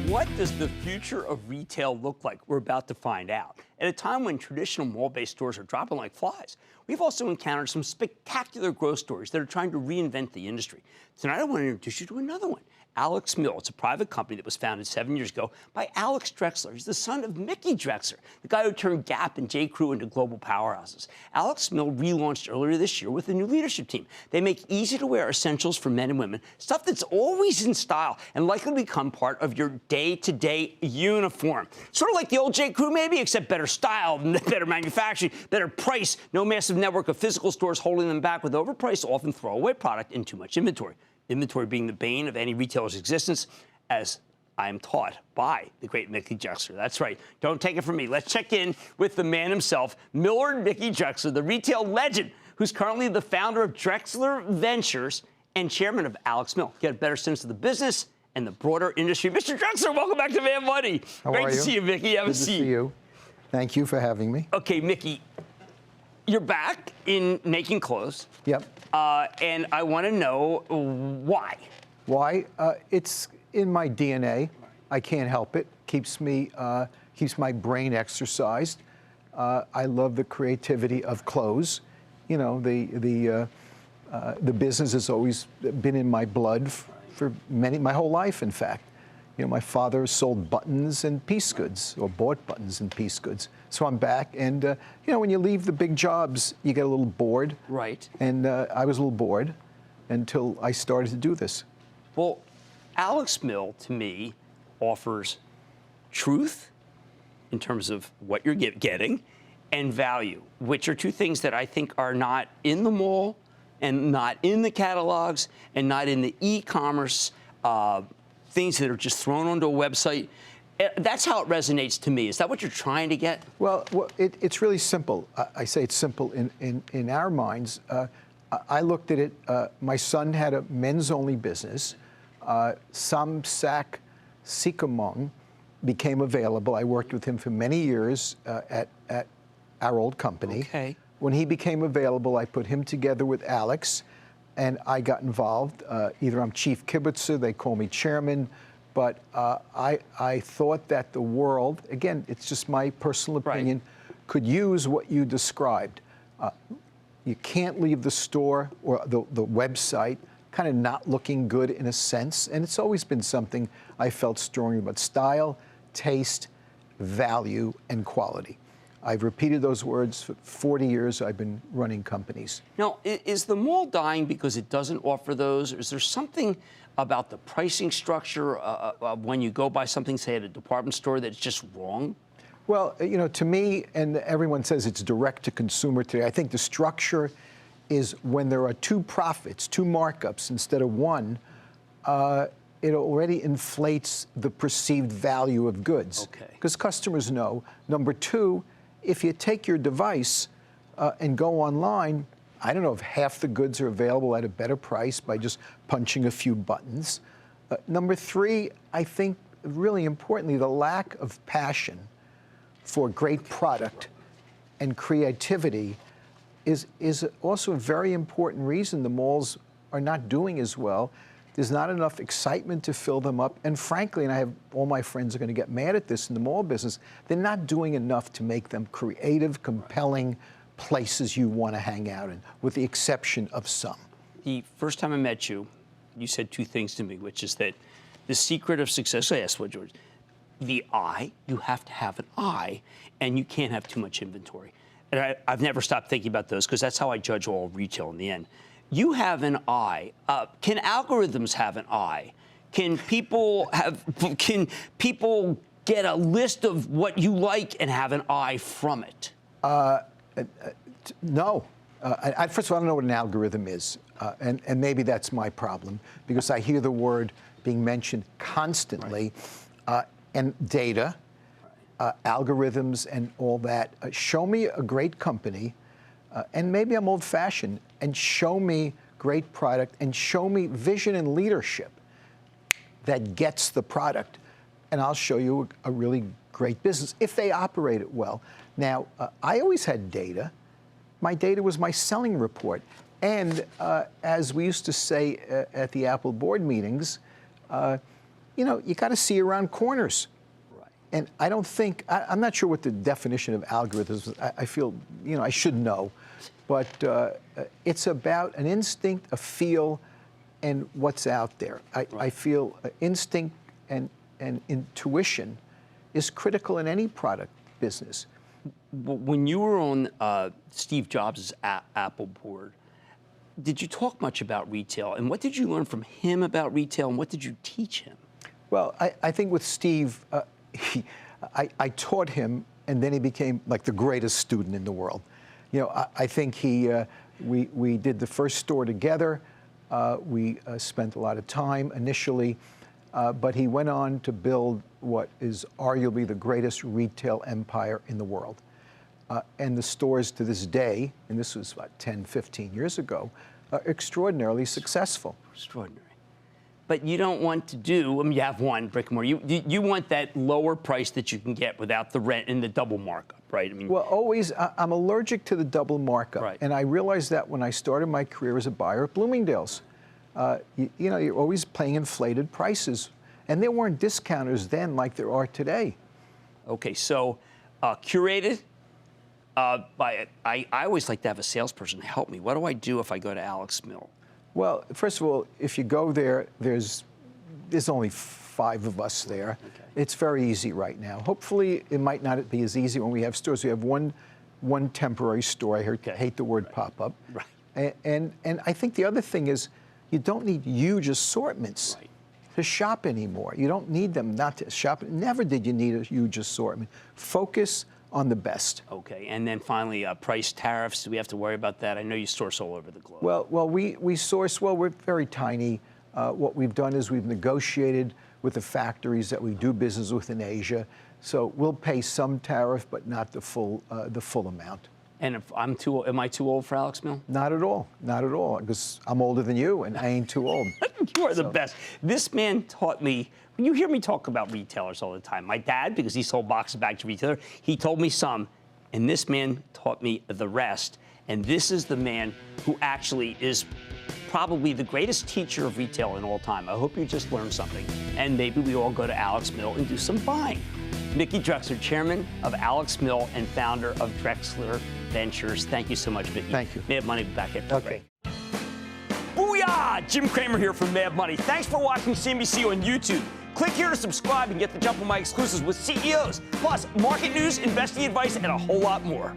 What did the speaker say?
What does the future of retail look like? We're about to find out. At a time when traditional mall-based stores are dropping like flies, we've also encountered some spectacular growth stories that are trying to reinvent the industry. Tonight, I want to introduce you to another one. Alex Mill. It's a private company that was founded 7 years ago by Alex Drexler. He's the son of Mickey Drexler, the guy who turned Gap and J.Crew into global powerhouses. Alex Mill relaunched earlier this year with a new leadership team. They make easy-to-wear essentials for men and women, stuff that's always in style and likely to become part of your day-to-day uniform. Sort of like the old J.Crew, maybe, except better style, better manufacturing, better price, no massive network of physical stores holding them back with overpriced, often throwaway product and too much inventory. Inventory being the bane of any retailer's existence, as I am taught by the great Mickey Drexler. That's right. Don't take it from me. Let's check in with the man himself, Millard Mickey Drexler, the retail legend, who's currently the founder of Drexler Ventures and chairman of Alex Mill. Get a better sense of the business and the broader industry. Mr. Drexler, welcome back to Van Money. How are you? Great to see you, Mickey. Have a seat. Good to see you. Thank you for having me. Okay, Mickey, you're back in making clothes. Yep. And I want to know why. Why? It's in my DNA. I can't help it. Keeps my brain exercised. I love the creativity of clothes. You know, the business has always been in my blood for my whole life, in fact. You know, my father sold buttons and piece goods, or bought buttons and piece goods. So I'm back, and you know, when you leave the big jobs, you get a little bored. Right. And I was a little bored until I started to do this. Well, Alex Mill, to me, offers truth in terms of what you're getting and value, which are two things that I think are not in the mall and not in the catalogs and not in the e-commerce things that are just thrown onto a website. That's how it resonates to me. Is that what you're trying to get? Well, it's really simple. I say it's simple in our minds. I looked at it. My son had a men's-only business. Samsak Sikamong became available. I worked with him for many years at our old company. Okay. When he became available, I put him together with Alex, and I got involved. Either I'm chief kibbutzer, they call me chairman, but I thought that the world, again, it's just my personal opinion, could use what you described. You can't leave the store or the website kind of not looking good in a sense, and it's always been something I felt strongly about: style, taste, value, and quality. I've repeated those words for 40 years. I've been running companies. Now, is the mall dying because it doesn't offer those? Or is there something about the pricing structure when you go buy something, say, at a department store, that's just wrong? Well, you know, to me, and everyone says it's direct to consumer today, I think the structure is when there are two profits, two markups instead of one, it already inflates the perceived value of goods. Okay. Because customers know. Number two, if you take your device and go online, I don't know if half the goods are available at a better price by just punching a few buttons. Number three, I think really importantly, the lack of passion for great product and creativity is also a very important reason the malls are not doing as well. There's not enough excitement to fill them up. And frankly, and I have all my friends are going to get mad at this in the mall business, they're not doing enough to make them creative, compelling places you want to hang out in, with the exception of some. The first time I met you, you said two things to me, which is that the secret of success, I asked what George, the eye, you have to have an eye, and you can't have too much inventory. And I've never stopped thinking about those, because that's how I judge all retail in the end. You have an eye. Can algorithms have an eye? Can people get a list of what you like and have an eye from it? No. First of all, I don't know what an algorithm is, and maybe that's my problem, because I hear the word being mentioned constantly, and data, algorithms, and all that. Show me a great company, and maybe I'm old-fashioned, and show me great product, and show me vision and leadership that gets the product, and I'll show you a really great business, if they operate it well. Now, I always had data. My data was my selling report. And as we used to say at the Apple board meetings, you got to see around corners. Right. And I don't think, I'm not sure what the definition of algorithms is. I feel, I should know. But it's about an instinct, a feel, and what's out there. I feel instinct and intuition is critical in any product business. When you were on Steve Jobs' Apple board, did you talk much about retail? And what did you learn from him about retail, and what did you teach him? Well, I think with Steve, I taught him, and then he became like the greatest student in the world. I think we did the first store together. We spent a lot of time initially, but he went on to build what is arguably the greatest retail empire in the world. And the stores to this day, and this was about 10, 15 years ago, are extraordinarily successful. Extraordinary. But you don't want to do, you have one brick and mortar. You want that lower price that you can get without the rent and the double markup, right? Well, always, I'm allergic to the double markup. Right. And I realized that when I started my career as a buyer at Bloomingdale's. You're always paying inflated prices. And there weren't discounters then like there are today. Okay, so curated. I always like to have a salesperson help me. What do I do if I go to Alex Mill? Well, first of all, if you go there, there's only 5 of us there. Okay. It's very easy right now. Hopefully, it might not be as easy when we have stores. We have one temporary store. I hate the word pop-up. Right. And I think the other thing is you don't need huge assortments to shop anymore. You don't need them not to shop. Never did you need a huge assortment. Focus on the best. Okay, and then finally, price tariffs. Do we have to worry about that? I know you source all over the globe. Well, we source. Well, we're very tiny. What we've done is we've negotiated with the factories that we do business with in Asia. So we'll pay some tariff, but not the full amount. And if am I too old for Alex Mill? Not at all. Not at all. Because I'm older than you, and I ain't too old. You are the best. This man taught me. You hear me talk about retailers all the time. My dad, because he sold boxes back to retailer, he told me some, and this man taught me the rest. And this is the man who actually is probably the greatest teacher of retail in all time. I hope you just learned something. And maybe we all go to Alex Mill and do some buying. Mickey Drexler, chairman of Alex Mill and founder of Drexler Ventures. Thank you so much, Mickey. Thank you. Mad Money back at Okay. Booyah! Jim Cramer here from Mad Money. Thanks for watching CNBC on YouTube. Click here to subscribe and get the jump on my exclusives with CEOs, plus market news, investing advice, and a whole lot more.